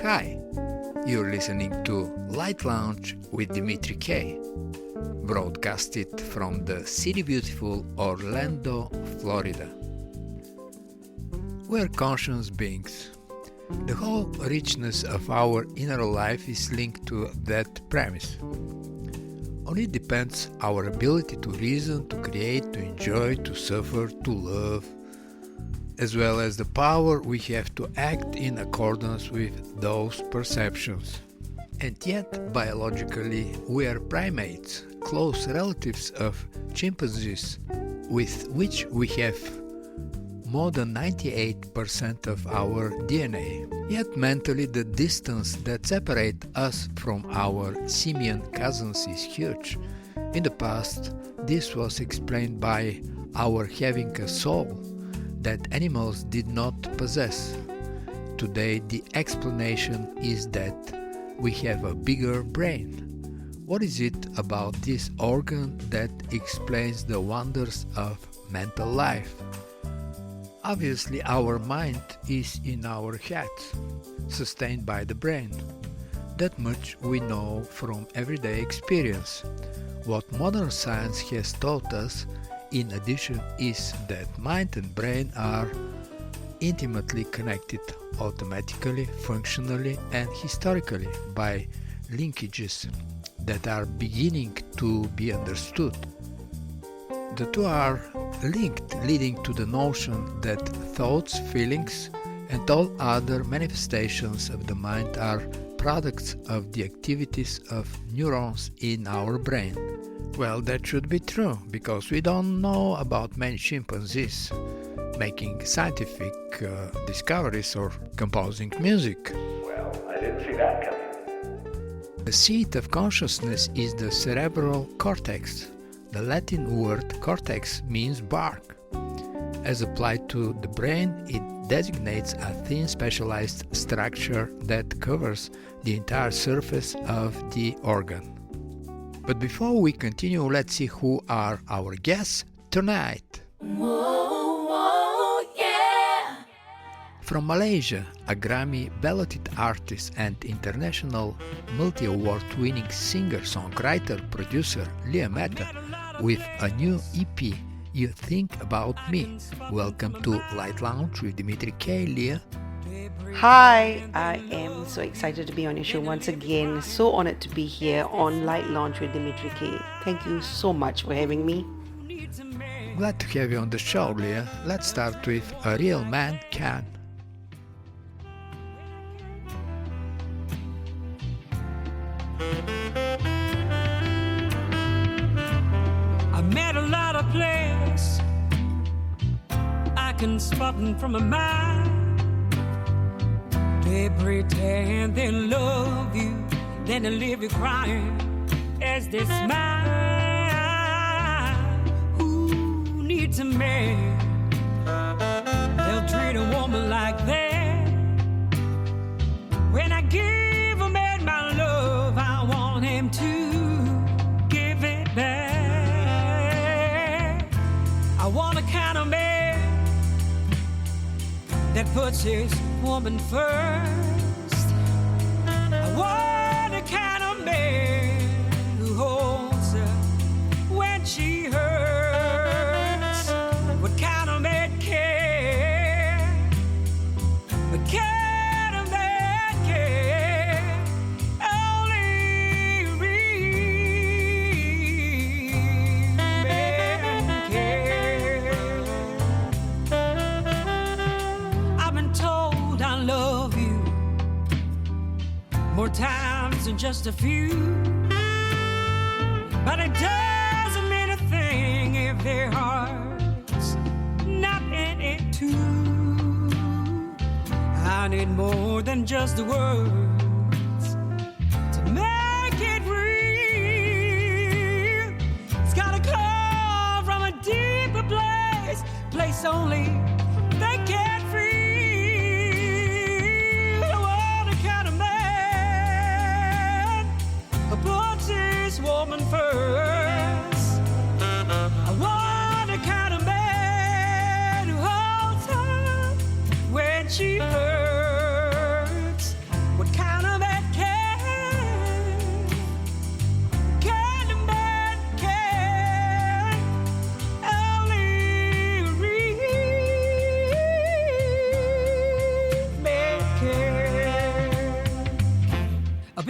Hi, you're listening to Light Lounge with Dimitri K, broadcasted from the city beautiful Orlando, Florida. We're conscious beings. The whole richness of our inner life is linked to that premise. On it depends our ability to reason, to create, to enjoy, to suffer, to love, as well as the power we have to act in accordance with those perceptions. And yet, biologically, we are primates, close relatives of chimpanzees, with which we have more than 98% of our DNA. Yet mentally, the distance that separates us from our simian cousins is huge. In the past, this was explained by our having a soul that animals did not possess. Today, the explanation is that we have a bigger brain. What is it about this organ that explains the wonders of mental life? Obviously, our mind is in our heads, sustained by the brain. That much we know from everyday experience. What modern science has taught us, in addition, is that mind and brain are intimately connected, automatically, functionally, and historically by linkages that are beginning to be understood. The two are linked, leading to the notion that thoughts, feelings, and all other manifestations of the mind are products of the activities of neurons in our brain. Well, that should be true, because we don't know about many chimpanzees making scientific discoveries or composing music. Well, I didn't see that coming. The seat of consciousness is the cerebral cortex. The Latin word cortex means bark. As applied to the brain, it designates a thin specialized structure that covers the entire surface of the organ. But before we continue, let's see who are our guests tonight. Whoa, whoa, yeah. From Malaysia, a Grammy-balloted artist and international multi-award-winning singer-songwriter producer Lyia with a new EP, You Think About Me. Welcome to Light Lounge with Dimitri K. Lyia. Hi, I am so excited to be on your show once again. So honored to be here on Light Lounge with Dimitri K. Thank you so much for having me. Glad to have you on the show, Lyia. Let's start with A Real Man Can. I met a lot of players I can spot them from a mile. They pretend they love you, then they leave you crying as they smile. Who needs a man? They'll treat a woman like that. When I give a man my love, I want him to give it back. I want a kind of man that puts his woman first. I want a kind of man who holds her when she hurts. What kind of man care? What kind of man care? Only real men care. I've been told I love you more times than just a few, but it doesn't mean a thing if their heart's not in it too. I need more than just the words to make it real. It's gotta come from a deeper place only they can feel. I want a kind of man who puts his woman first.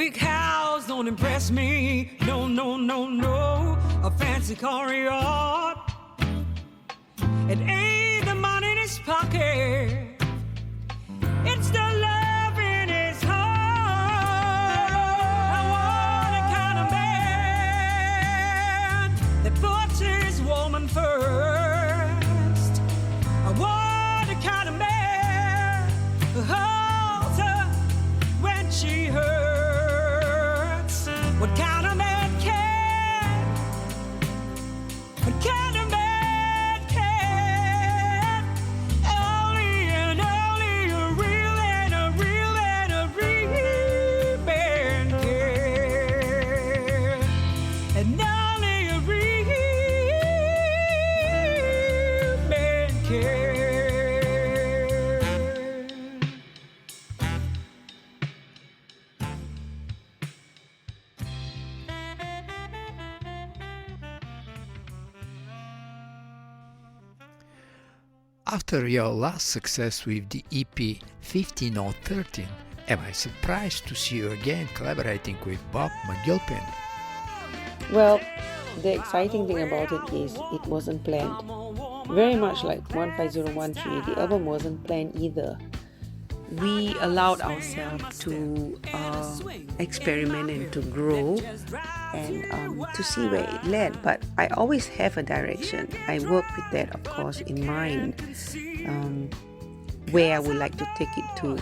big house don't impress me. No, no, no, no. A fancy car yacht. It ain't the money in his pocket. It's the love in his heart. I want a kind of man that puts his woman first. I want a kind of man who holds her when she hurts. What kind of man can? What kind of man can? Only and only a real and a real and a real man can. And only a real man can. After your last success with the EP 15 or 13, am I surprised to see you again collaborating with Bob McGilpin? Well, the exciting thing about it is it wasn't planned. Very much like 15013, the album wasn't planned either. We allowed ourselves to experiment and to grow and to see where it led. But I always have a direction. I work with that, of course, in mind, where I would like to take it to.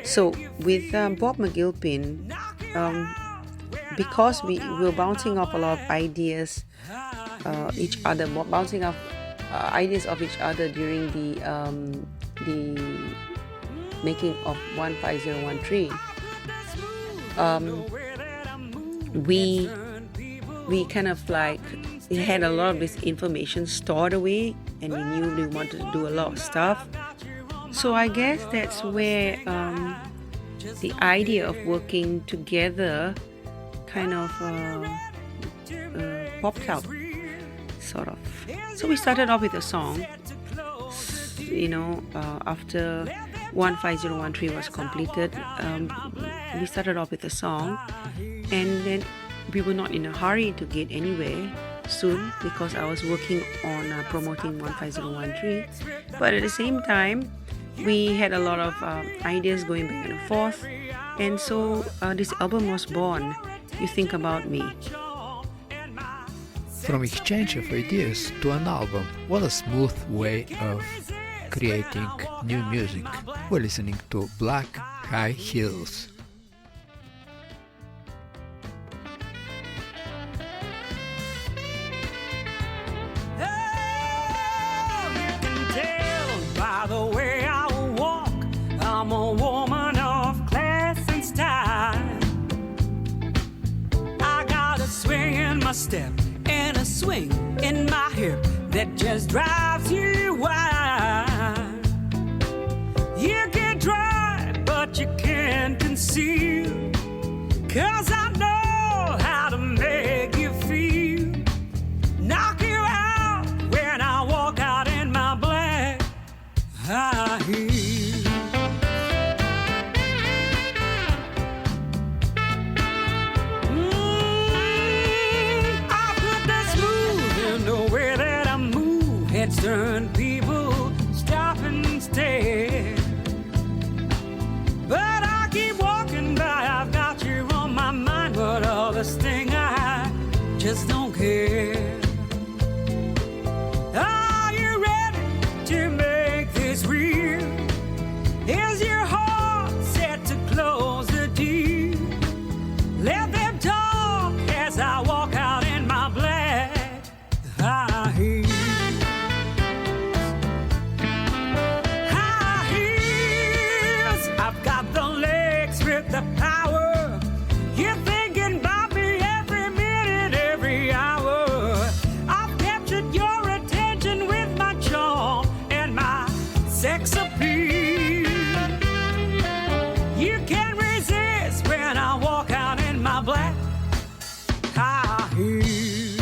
So with Bob McGilpin, because we were bouncing off a lot of ideas, each other, bouncing off ideas of each other during the making of 15013. We kind of like had a lot of this information stored away, and we knew we wanted to do a lot of stuff. So I guess that's where the idea of working together kind of popped out, sort of. So we started off with a song, after 15013 was completed. We started off with a song, and then we were not in a hurry to get anywhere soon because I was working on promoting 15013. But at the same time, we had a lot of ideas going back and forth, and so this album was born, You Think About Me. From exchange of ideas to an album, what a smooth way of creating new music. We're listening to Black High Heels. By the way I walk, I'm a woman of class and style. I got a swing in my step and a swing in my hip that just drives you wild. You can try, but you can't conceal, 'cause I know how to make you feel. Knock you out when I walk out in my black high heels. I put the smooth in the way that I move. Heads turn, people stop and stare. But I keep walking by, I've got you on my mind. But all this thing, I just don't care. Are you ready to make this real? Is your heart set to close the deal? Let them talk as I walk out in my black high heels. High heels, I've got the legs with the power. You're thinking about me every minute, every hour. I've captured your attention with my charm and my sex appeal. You can't resist when I walk out in my black high heels.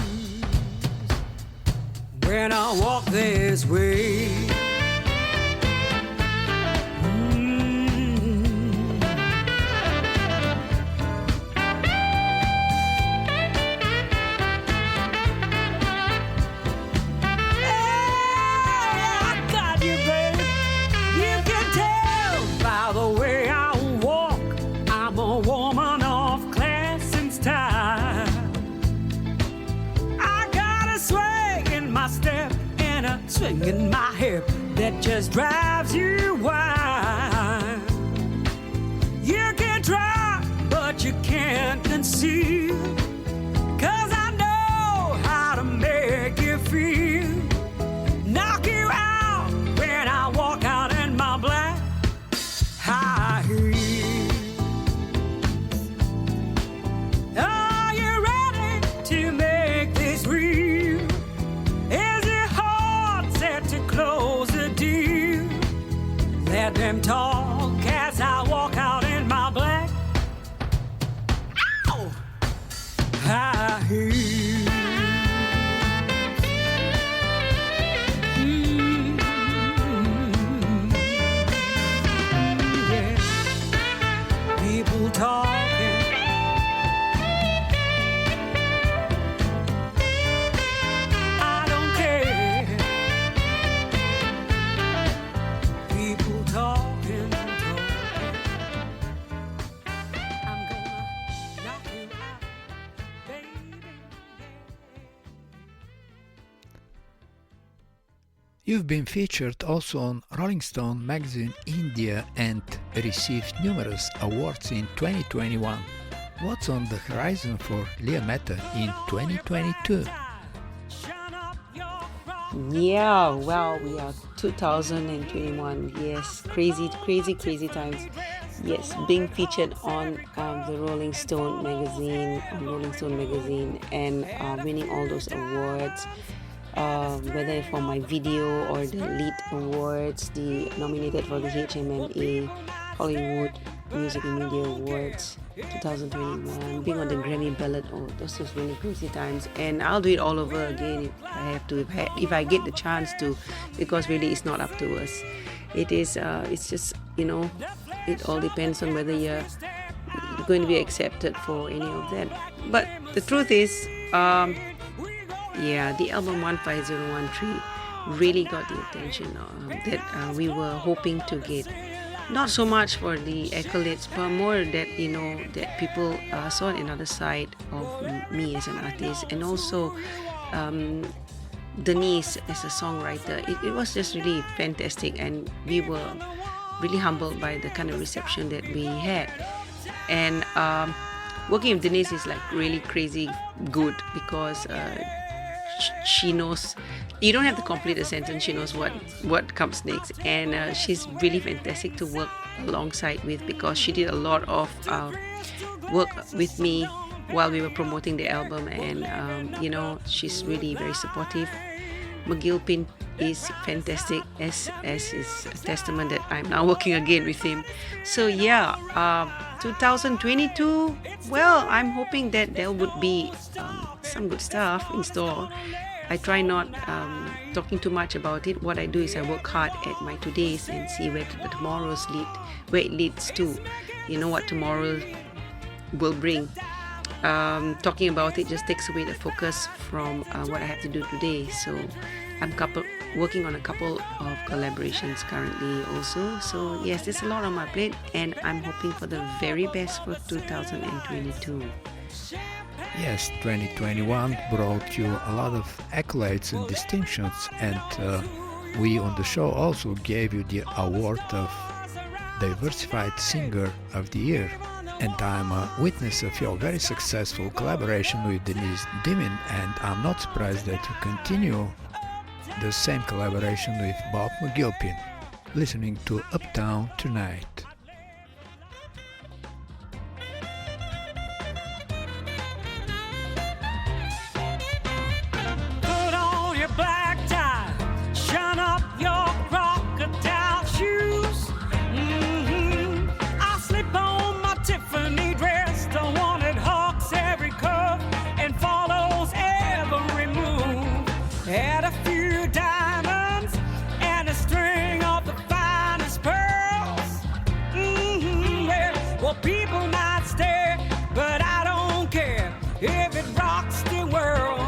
When I walk this way. feeling in my hip that just drives you wild. You can try, but you can't conceal, 'cause I know how to make you feel. Knock you out when I walk out in my black high heels. Are you ready to make this real? Is your heart set to close the deal? Let them talk as I walk out in my black high heels. Yeah. People talking, I don't care. People talking, I'm gonna knock you out, baby. You've been featured also on Rolling Stone magazine India and received numerous awards in 2021. What's on the horizon for Lyia in 2022? Yeah, well, we are 2021. Yes, crazy times. Yes, being featured on the Rolling Stone magazine, and winning all those awards. Whether for my video or the lead awards, the nominated for the HMMA Hollywood Music and Media Awards 2021, being on the Grammy ballot. Oh, those was really crazy times, and I'll do it all over again if I have to, if I get the chance to, because really it's not up to us. It is, it's just, it all depends on whether you're going to be accepted for any of that. But the truth is, the album 15013 really got the attention that we were hoping to get. Not so much for the accolades, but more that that people saw another side of me as an artist, and also Denise as a songwriter. It was just really fantastic, and we were really humbled by the kind of reception that we had. And working with Denise is like really crazy good, because she knows, you don't have to complete a sentence, she knows what comes next, and she's really fantastic to work alongside with, because she did a lot of work with me while we were promoting the album, and she's really very supportive. McGilpin is fantastic, as is a testament that I'm now working again with him. So 2022, well, I'm hoping that there would be some good stuff in store. I try not talking too much about it. What I do is I work hard at my todays and see where it leads to. What tomorrow will bring. Talking about it just takes away the focus from what I have to do today. So I'm working on a couple of collaborations currently also. So yes, there's a lot on my plate, and I'm hoping for the very best for 2022. Yes, 2021 brought you a lot of accolades and distinctions, and we on the show also gave you the award of Diversified Singer of the Year. And I'm a witness of your very successful collaboration with Denise Dimin, and I'm not surprised that you continue the same collaboration with Bob McGilpin. Listening to Uptown Tonight. Put on your black tie, shine up your crocodile shoes. I slip on my Tiffany dress, the one that hawks every curve and follows every move. Add a few diamonds and a string of the finest pearls. Well, people might stare, but I don't care if it rocks the world.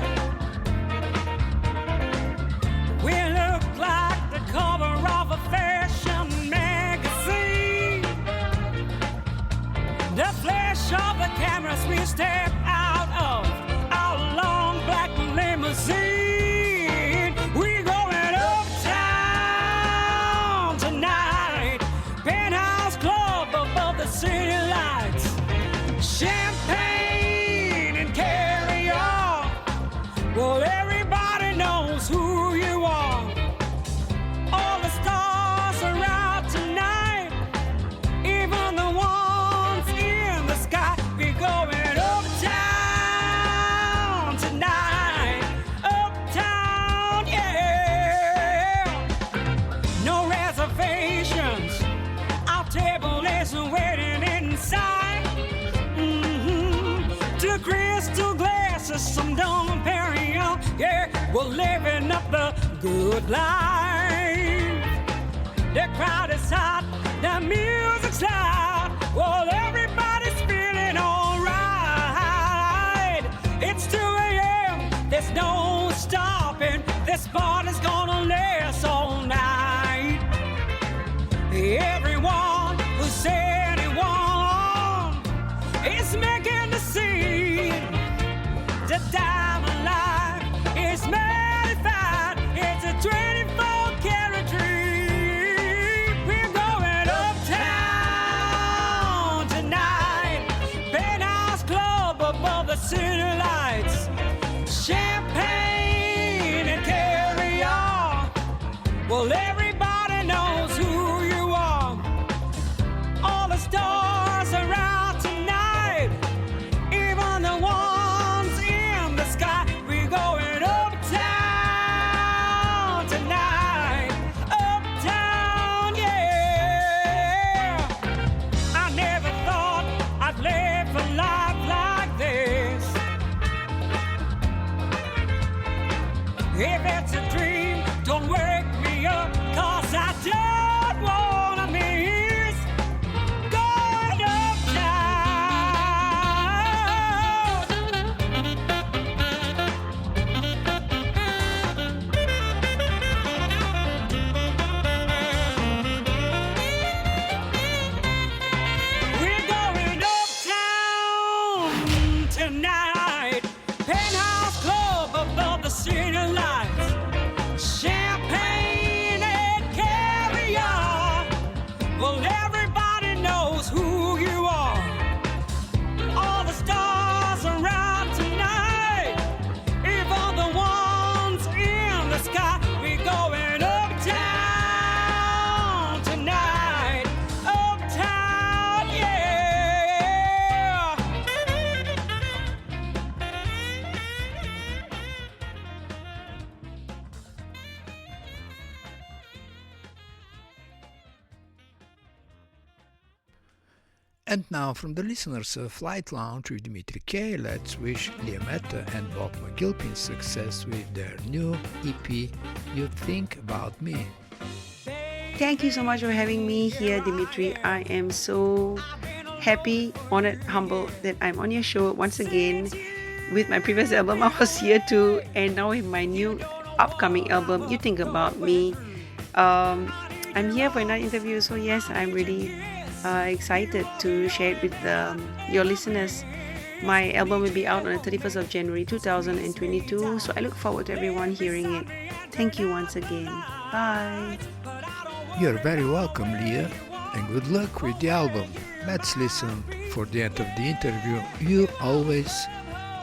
We look like the cover of a fashion magazine. The flash of the cameras we step out of our long black limousine. We're going uptown some don't bury you. Yeah, we're living up the good life. The crowd is hot, the music's loud. Well, everybody's feeling alright. It's 2 a.m., there's no stopping. This party's gonna last all night. Everyone who's anyone is making the scene. The diamond life is magnified. It's a 24-karat dream. We're going uptown tonight. Penthouse club above the city lights. Champagne and carry on. Well, everybody knows who you are. All the stars are out tonight. Even the ones in the sky. We're going uptown tonight. Uptown, yeah. I never thought I'd live a life like this. If it's a dream, don't wake me up, 'cause I don't wanna miss going uptown. We're going uptown tonight. Penthouse club above the city lights. Champagne and caviar. Well, everybody knows who you are. All the stars are out tonight. Even the ones in the sky. We're going uptown tonight. Uptown, yeah. And now from the listeners of Flight Lounge with Dimitri K, let's wish Lyia and Bob McGilpin success with their new EP, You Think About Me. Thank you so much for having me here, Dimitri. I am so happy, honored, humbled that I'm on your show once again. With my previous album, I was here too, and now with my new upcoming album, You Think About Me. I'm here for another interview, so yes, I'm really excited to share it with your listeners. My album will be out on the 31st of January 2022, so I look forward to everyone hearing it. Thank you once again. Bye. You're very welcome, Lyia, and good luck with the album. Let's listen for the end of the interview. You always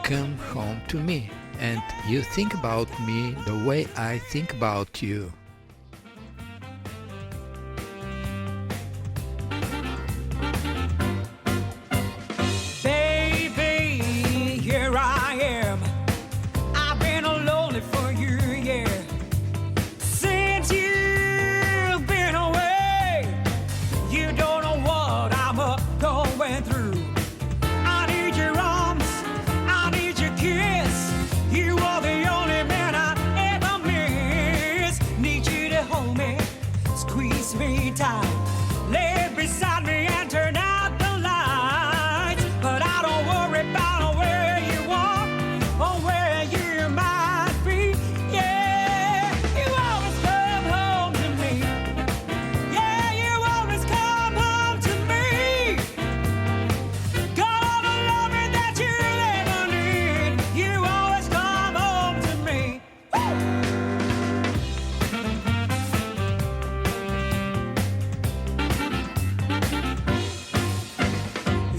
come home to me, and you think about me the way I think about you. Baby, here I am. I've been lonely for you, yeah. Since you've been away, you don't know what I'm going through. I need your arms, I need your kiss. You are the only man I ever miss. Need you to hold me, squeeze me tight, lay beside me and turn out the lights. But I don't worry about where you are or where you might be. Yeah, you always come home to me. Yeah, you always come home to me. Got all the loving that you ever need. You always come home to me.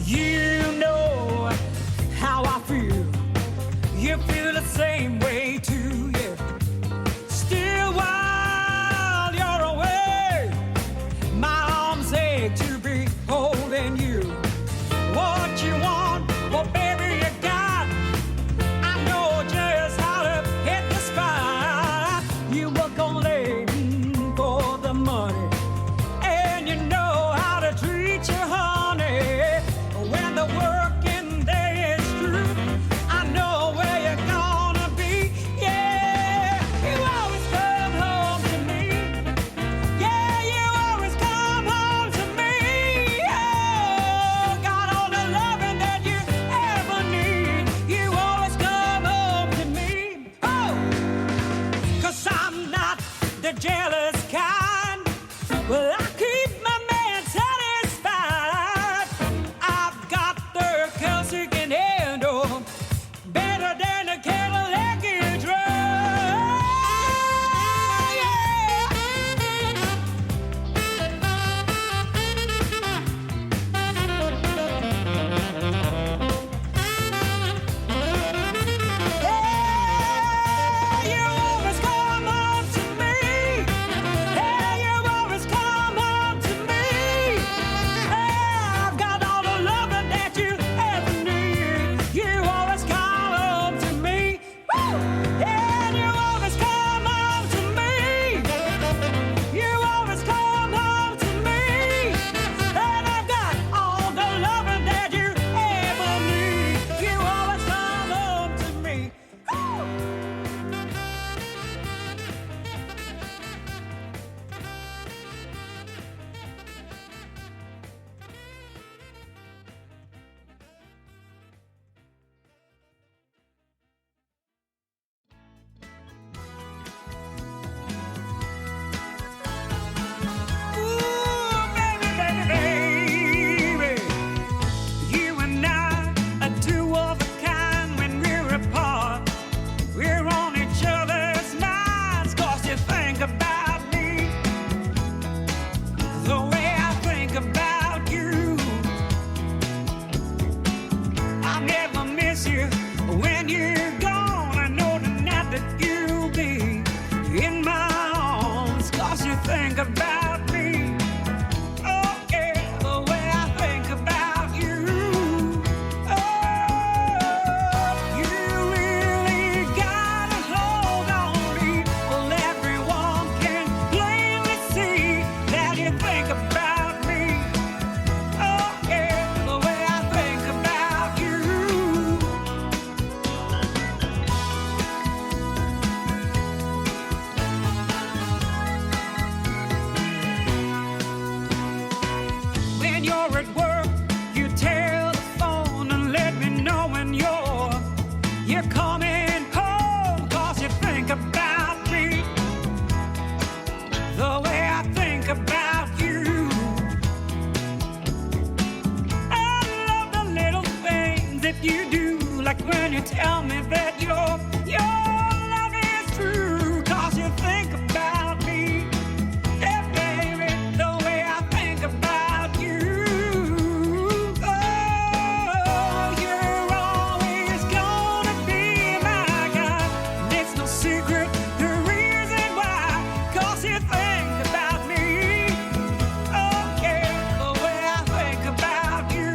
You know how I feel. You feel the same way too, yeah. Still, while you're away, my arms ache to be holding you. What you want, well, baby, you got. I know just how to hit the spot. You work on late for the money, and you know how to treat your honey. When the working day is through, I know where you you do, like when you tell me that your love is true, 'cause you think about me. Yeah, baby, the way I think about you. Oh, you're always gonna be my guy. And it's no secret the reason why, 'cause you think about me. Oh, yeah, the way I think about you.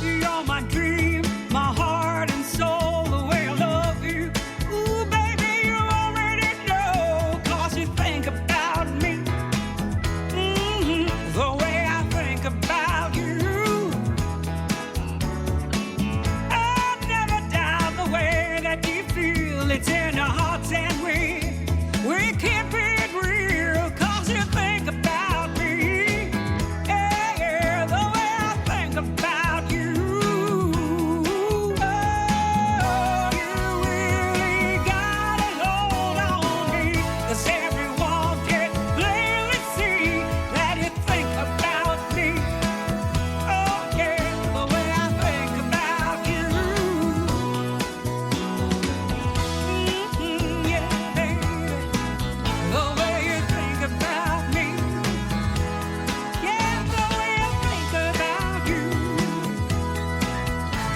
You're my dream, my heart and soul, the way I love you. Ooh, baby, you already know, 'cause you think about me. The way I think about you. I never doubt the way that you feel. It's in our hearts and we keep it real, 'cause you think about me. Yeah, yeah, the way I think about you. Oh, you really got a hold on me, 'cause everyone can plainly see that you think about me. Oh, yeah, the way I think about you. Yeah, baby, the way you think about me. Yeah, the way I think about you.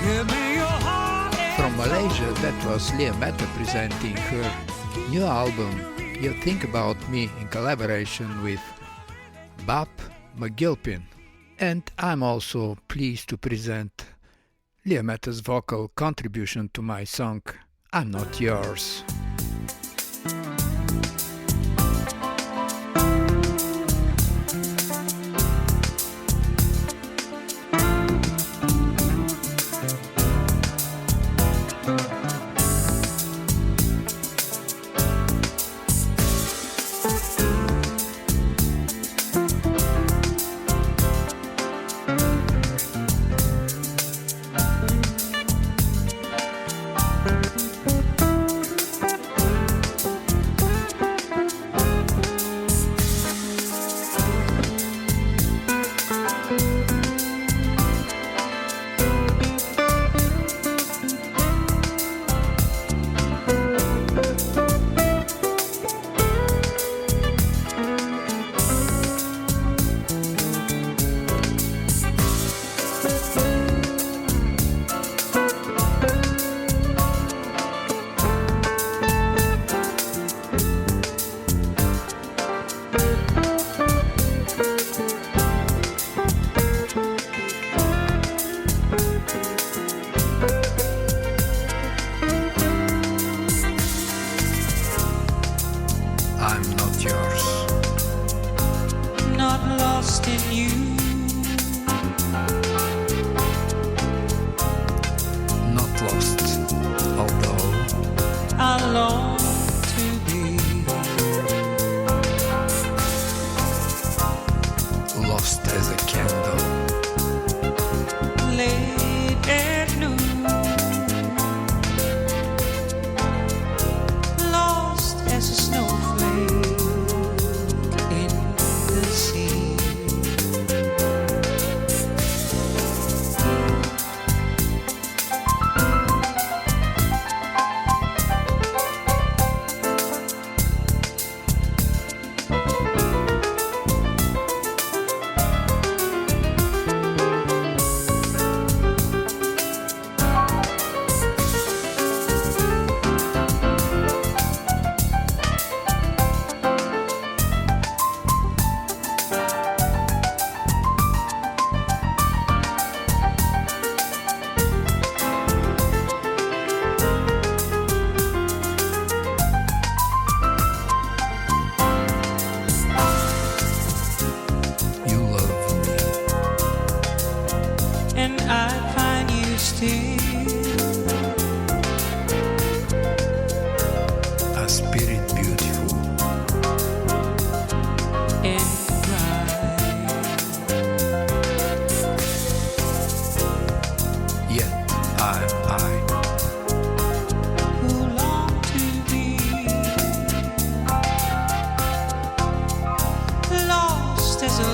Give me your heart and From Malaysia, that was Lyia presenting her new album You Think About Me in collaboration with Bob McGilpin. And I'm also pleased to present Lyia vocal contribution to my song I'm Not Yours.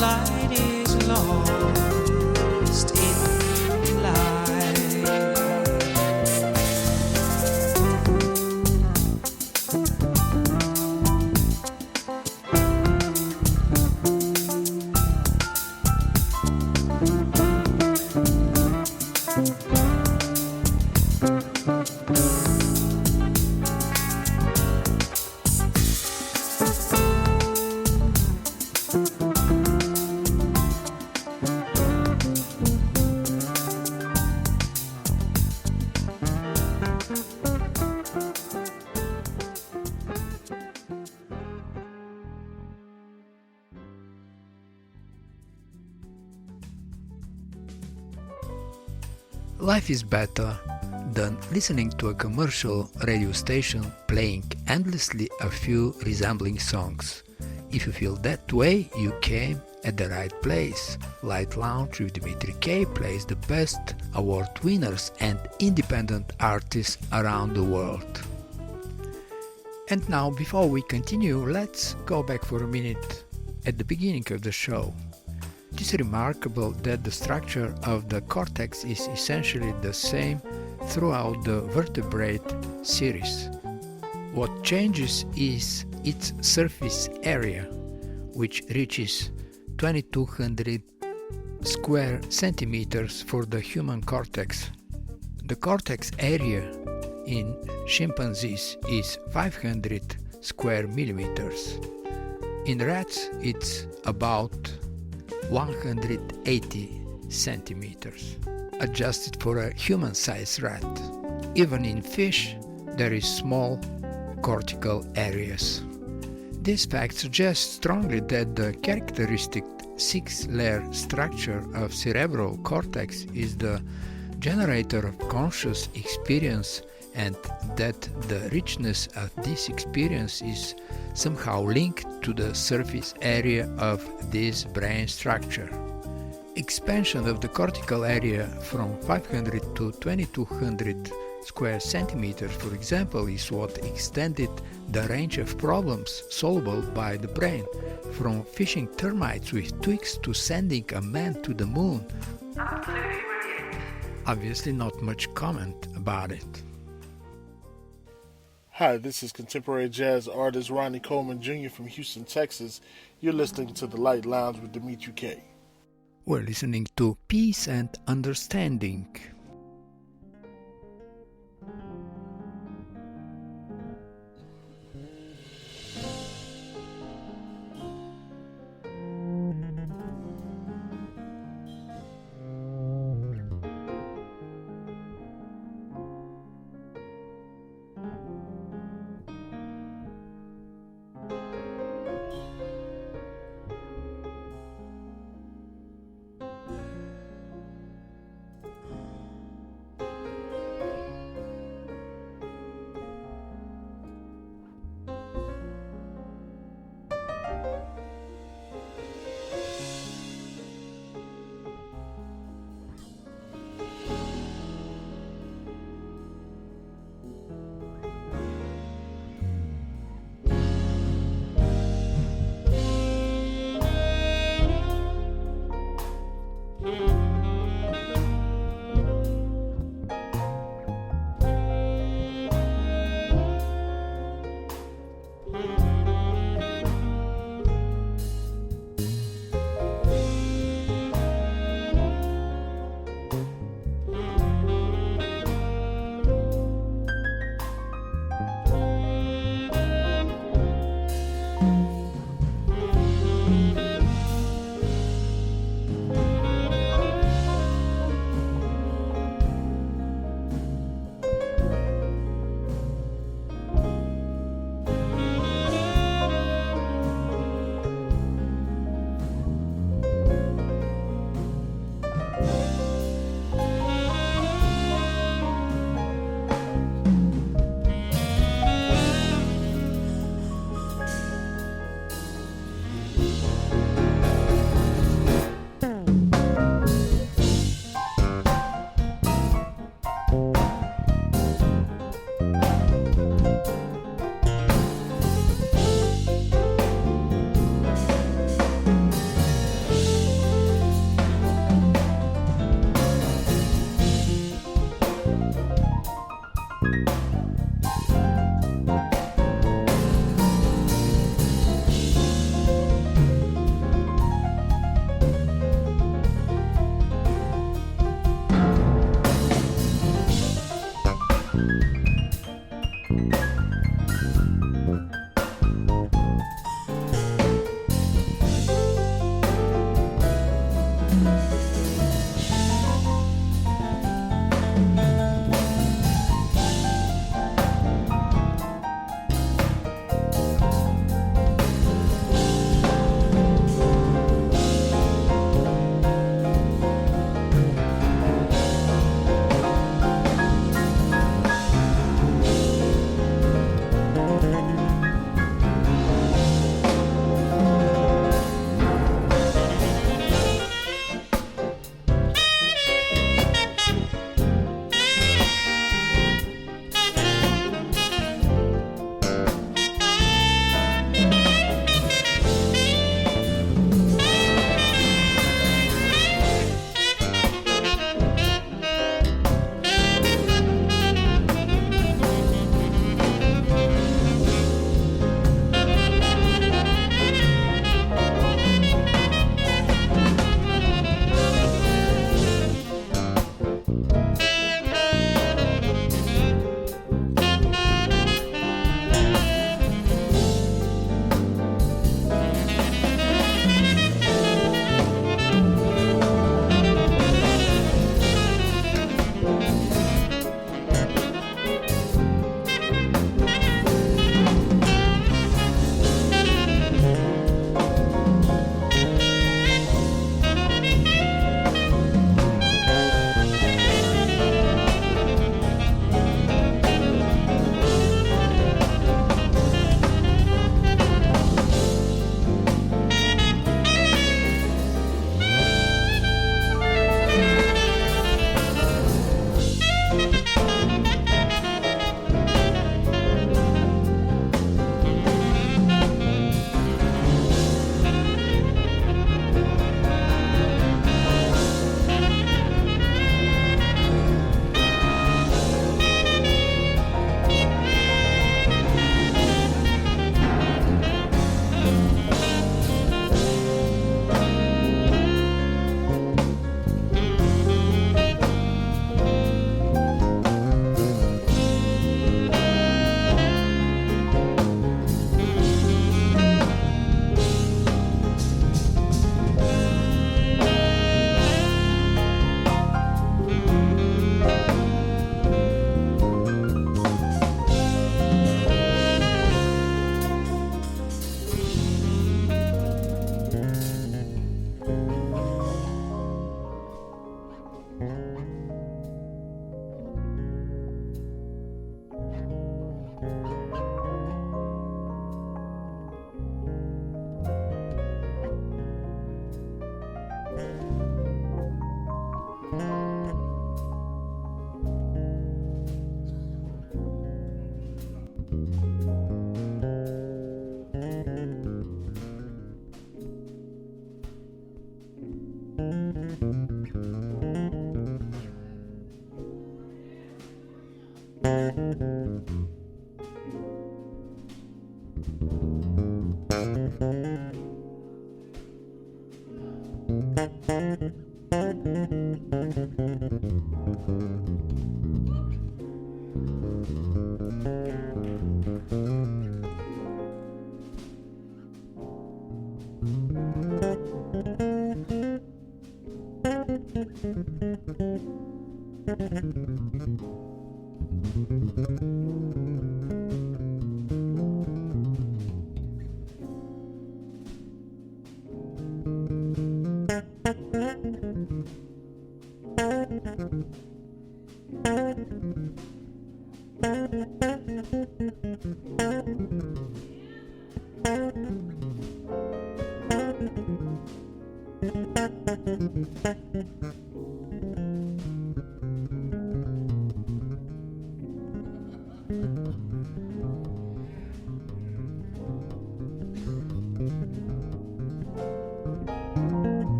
light is lost in light. Life is better than listening to a commercial radio station playing endlessly a few resembling songs. If you feel that way, you came at the right place. Light Lounge with Dimitri K plays the best award winners and independent artists around the world. And now, before we continue, let's go back for a minute at the beginning of the show. It is remarkable that the structure of the cortex is essentially the same throughout the vertebrate series. What changes is its surface area, which reaches 2200 square centimeters for the human cortex. The cortex area in chimpanzees is 500 square millimeters. In rats, it's about 180 centimeters, adjusted for a human-sized rat. Even in fish, there is small cortical areas. This fact suggests strongly that the characteristic six-layer structure of cerebral cortex is the generator of conscious experience, and that the richness of this experience is somehow linked to the surface area of this brain structure. Expansion of the cortical area from 500 to 2200 square centimeters, for example, is what extended the range of problems solvable by the brain, from fishing termites with twigs to sending a man to the moon. Obviously not much comment about it. Hi, this is contemporary jazz artist Ronnie Coleman Jr. from Houston, Texas. You're listening to The Light Lounge with Dimitri K. We're listening to Peace and Understanding.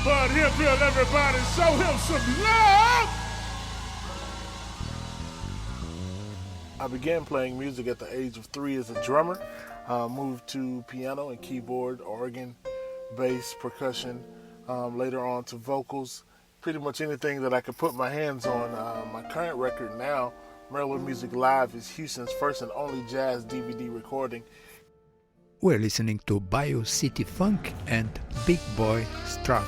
Bud Hillfield, everybody, show him some love! I began playing music at the age of 3 as a drummer. Moved to piano and keyboard, organ, bass, percussion, later on to vocals. Pretty much anything that I could put my hands on. My current record now, Maryland Music Live, is Houston's first and only jazz DVD recording. We're listening to Bayou City Funk and Big Boy Strut.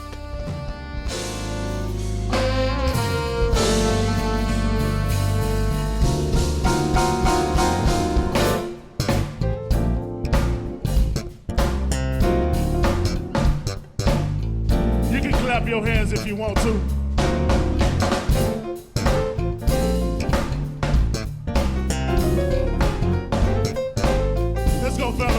You can clap your hands if you want to. Let's go, fellas.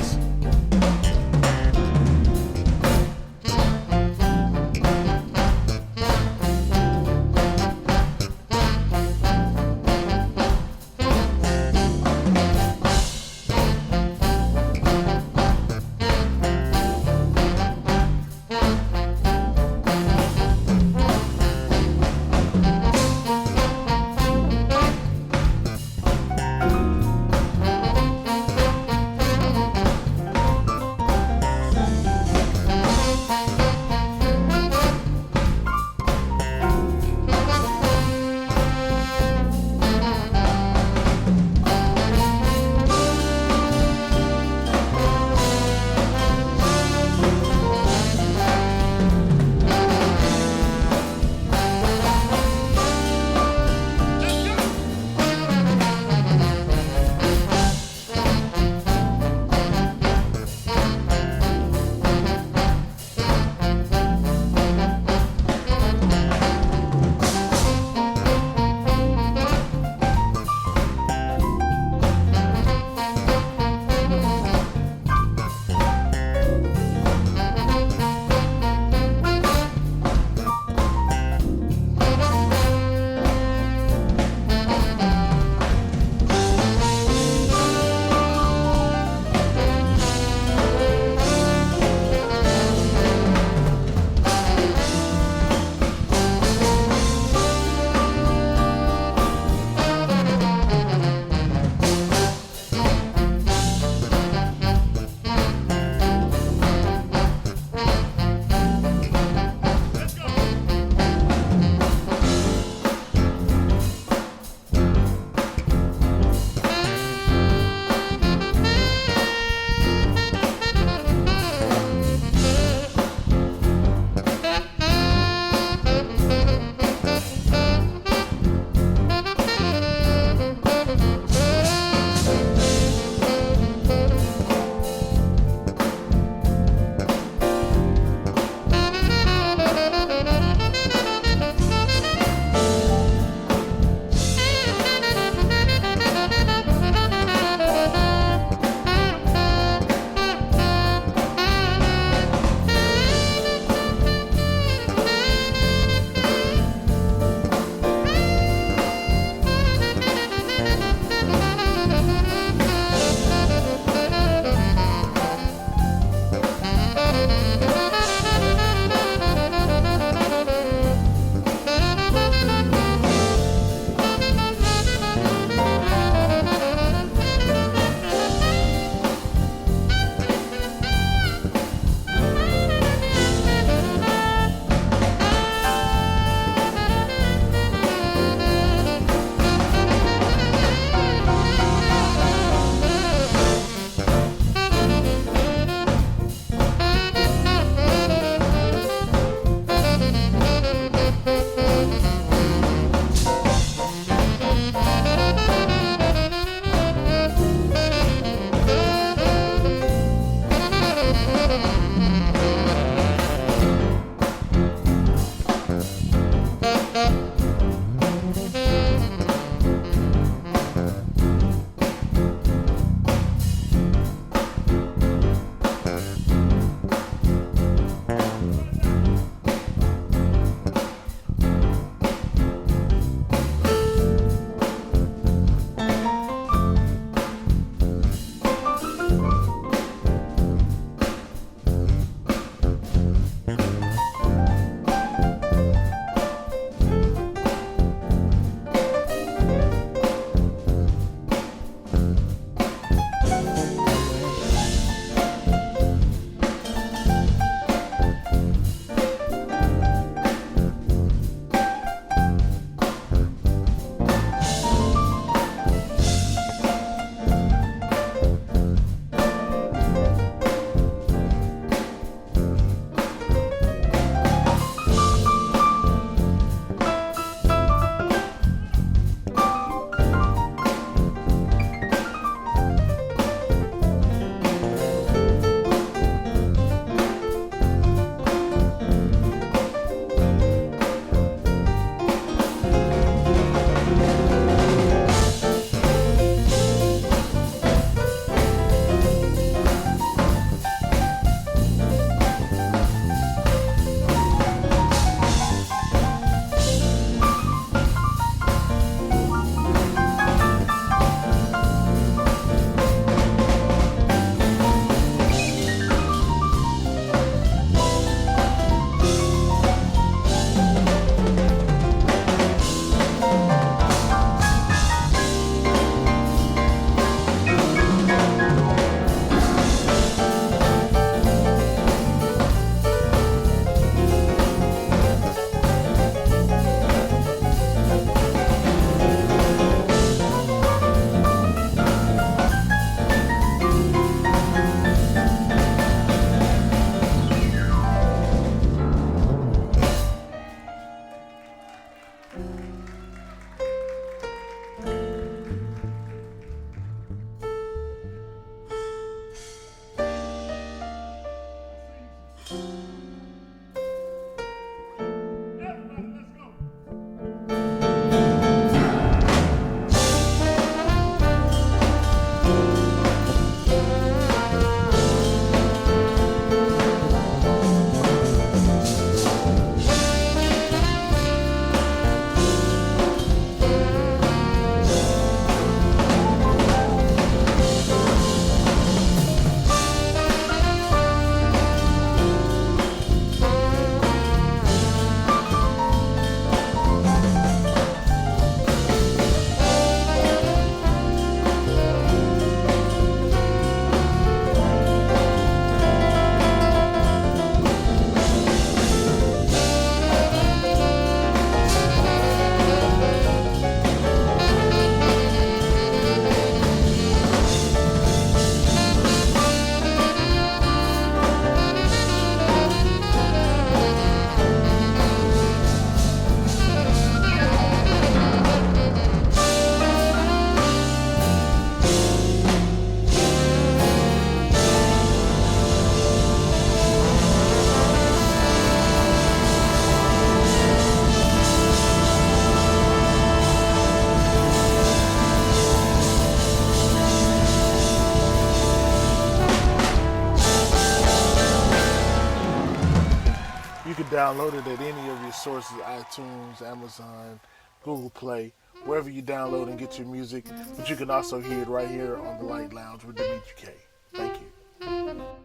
download it at any of your sources, iTunes, Amazon, Google Play, wherever you download and get your music. But you can also hear it right here on the Light Lounge with Dimitri K. Thank you.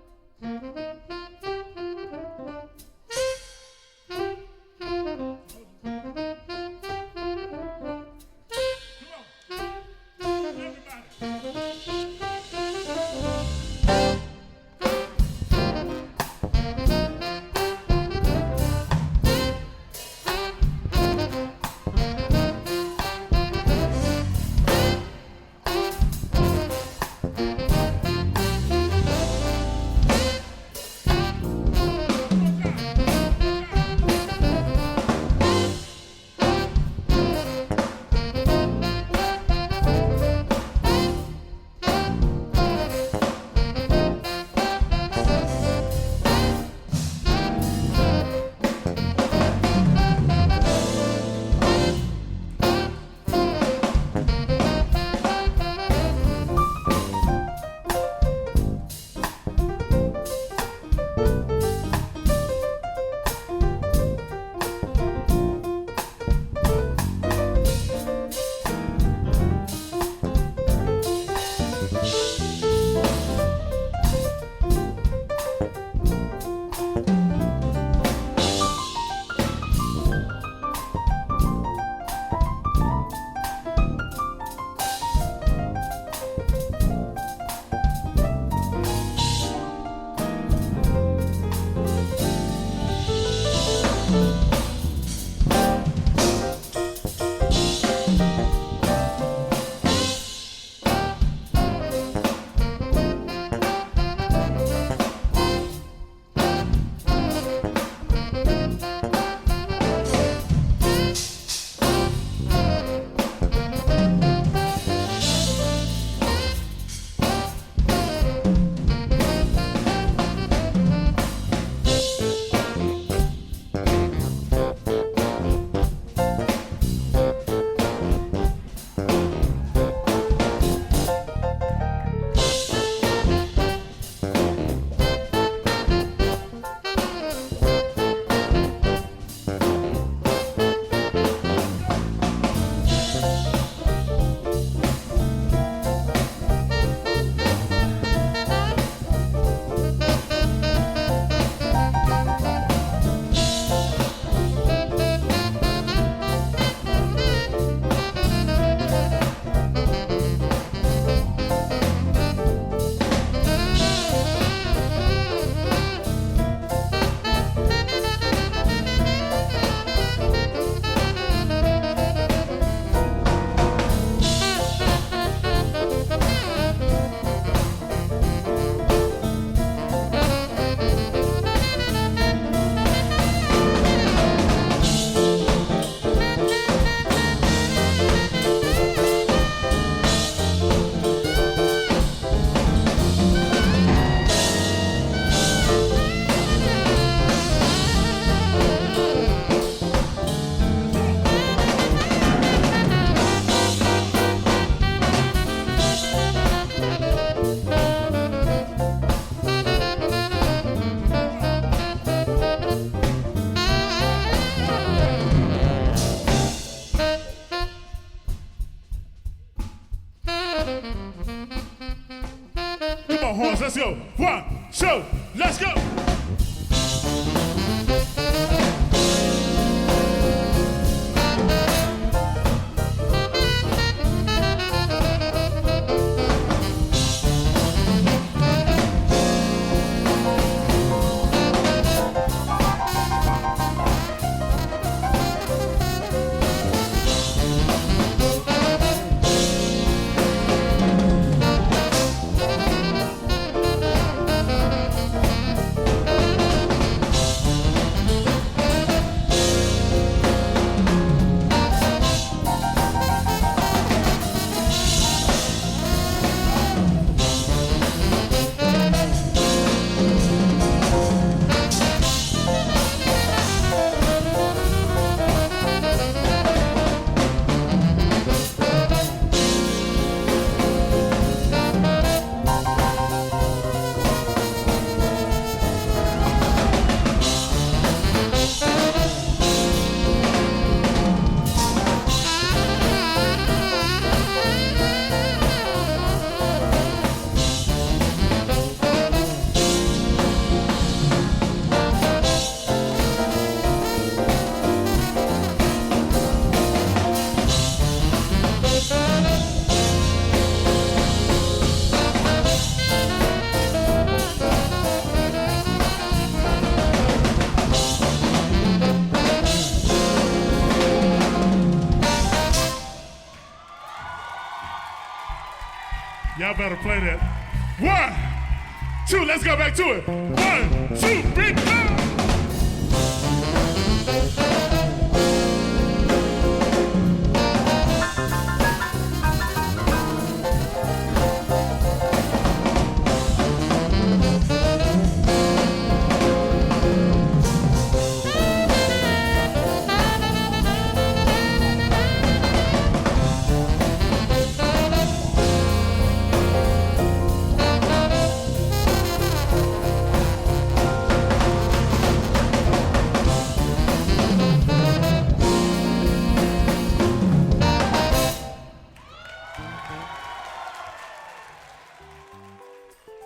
horns. Let's go. 1, 2, let's go. Y'all better play that. 1, 2, let's go back to it. 1, 2, 3, 4.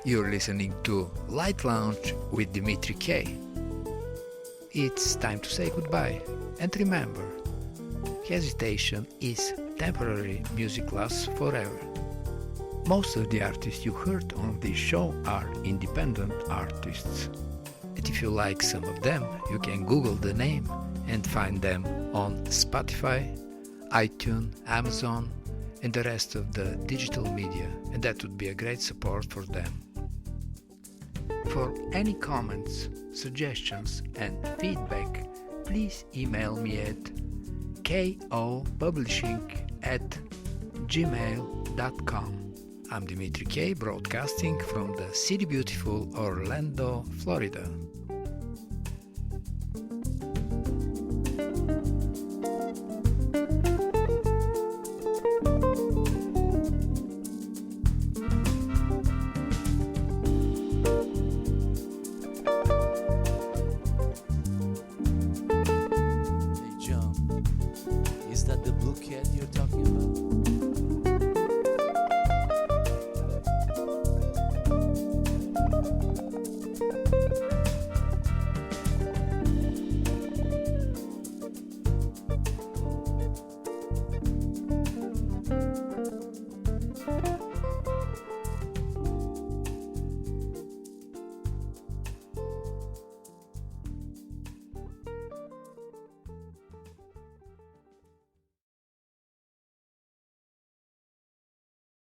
You're listening to Light Lounge with Dimitri K. It's time to say goodbye, and remember, hesitation is temporary, music lasts forever. Most of the artists you heard on this show are independent artists. And if you like some of them, you can Google the name and find them on Spotify, iTunes, Amazon, and the rest of the digital media, and that would be a great support for them. For any comments, suggestions and feedback, please email me at kopublishing@gmail.com. I'm Dimitri K, broadcasting from the city beautiful Orlando, Florida.